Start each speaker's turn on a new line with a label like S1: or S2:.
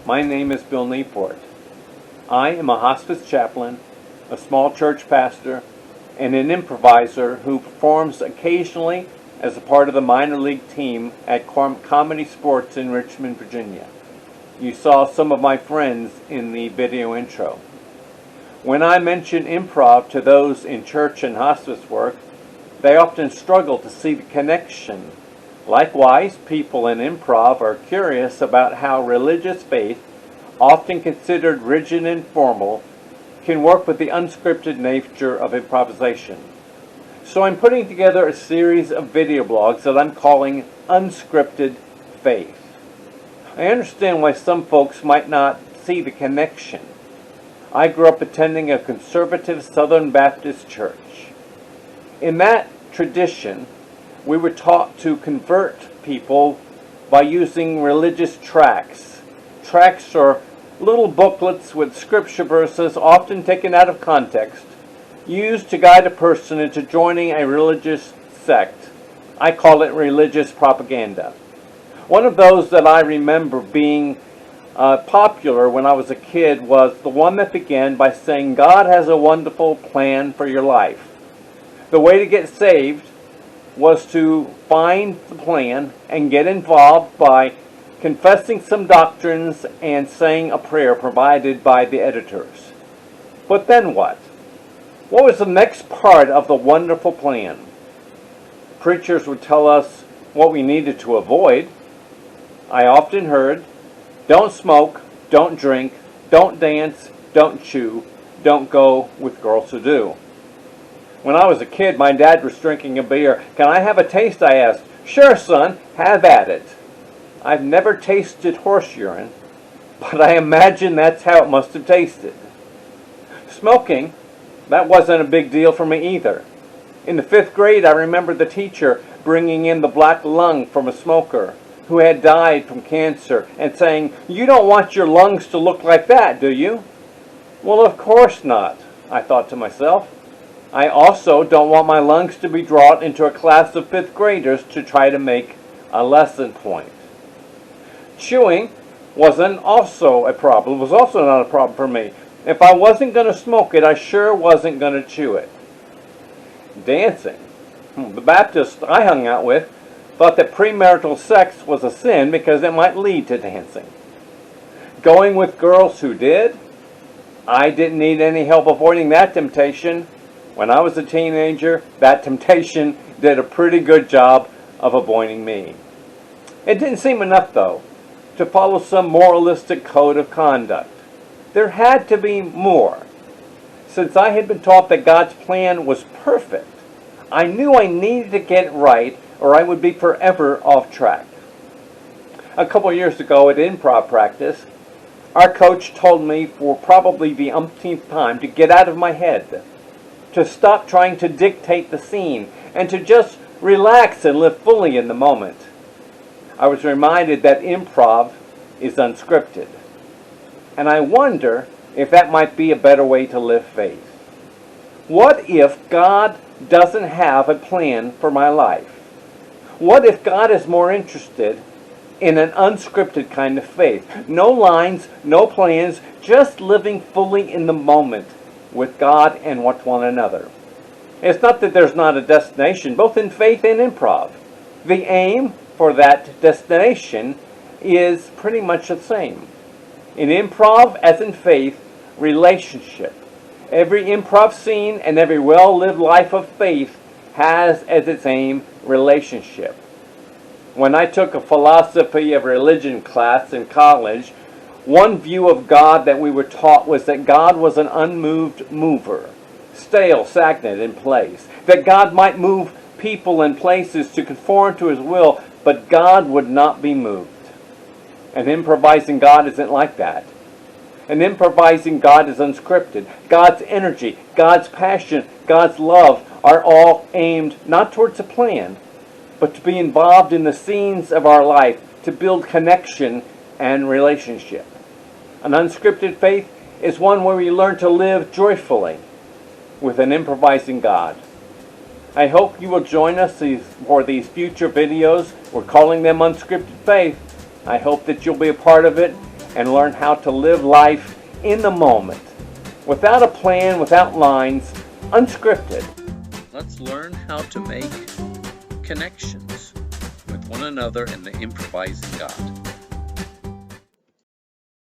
S1: My name is Bill Newport. I am a hospice chaplain, a small church pastor, and an improviser who performs occasionally as a part of the minor league team at Comedy Sports in Richmond, Virginia. You saw some of my friends in the video intro. When I mention improv to those in church and hospice work, they often struggle to see the connection. Likewise, people in improv are curious about how religious faith, often considered rigid and formal, can work with the unscripted nature of improvisation. So I'm putting together a series of video blogs that I'm calling Unscripted Faith. I understand why some folks might not see the connection. I grew up attending a conservative Southern Baptist church. In that tradition, we were taught to convert people by using religious tracts. Tracts are little booklets with scripture verses, often taken out of context, used to guide a person into joining a religious sect. I call it religious propaganda. One of those that I remember being popular when I was a kid was the one that began by saying, God has a wonderful plan for your life. The way to get saved was to find the plan and get involved by confessing some doctrines and saying a prayer provided by the editors. But then what? What was the next part of the wonderful plan? Preachers would tell us what we needed to avoid. I often heard, don't smoke, don't drink, don't dance, don't chew, don't go with girls who do. When I was a kid, my dad was drinking a beer. Can I have a taste? I asked. Sure, son, have at it. I've never tasted horse urine, but I imagine that's how it must have tasted. Smoking, that wasn't a big deal for me either. In the 5th grade, I remember the teacher bringing in the black lung from a smoker who had died from cancer and saying, "You don't want your lungs to look like that, do you?" Well, of course not, I thought to myself. I also don't want my lungs to be brought into a class of 5th graders to try to make a lesson point. Chewing was also not a problem for me. If I wasn't going to smoke it, I sure wasn't going to chew it. Dancing. The Baptists I hung out with thought that premarital sex was a sin because it might lead to dancing. Going with girls who did, I didn't need any help avoiding that temptation. When I was a teenager, that temptation did a pretty good job of avoiding me. It didn't seem enough, though, to follow some moralistic code of conduct. There had to be more. Since I had been taught that God's plan was perfect, I knew I needed to get it right or I would be forever off track. A couple years ago at improv practice, our coach told me for probably the umpteenth time to get out of my head, to stop trying to dictate the scene, and to just relax and live fully in the moment. I was reminded that improv is unscripted, and I wonder if that might be a better way to live faith. What if God doesn't have a plan for my life? What if God is more interested in an unscripted kind of faith? No lines, no plans, just living fully in the moment with God and with one another. It's not that there's not a destination, both in faith and improv. The aim for that destination is pretty much the same. In improv, as in faith, relationship. Every improv scene and every well-lived life of faith has as its aim relationship. When I took a philosophy of religion class in college, one view of God that we were taught was that God was an unmoved mover, stale, stagnant in place. That God might move people and places to conform to His will, but God would not be moved. An improvising God isn't like that. An improvising God is unscripted. God's energy, God's passion, God's love are all aimed not towards a plan, but to be involved in the scenes of our life, to build connection and relationship. An unscripted faith is one where we learn to live joyfully with an improvising God. I hope you will join us for these future videos. We're calling them Unscripted Faith. I hope that you'll be a part of it and learn how to live life in the moment, without a plan, without lines, unscripted.
S2: Let's learn how to make connections with one another in the improvising God.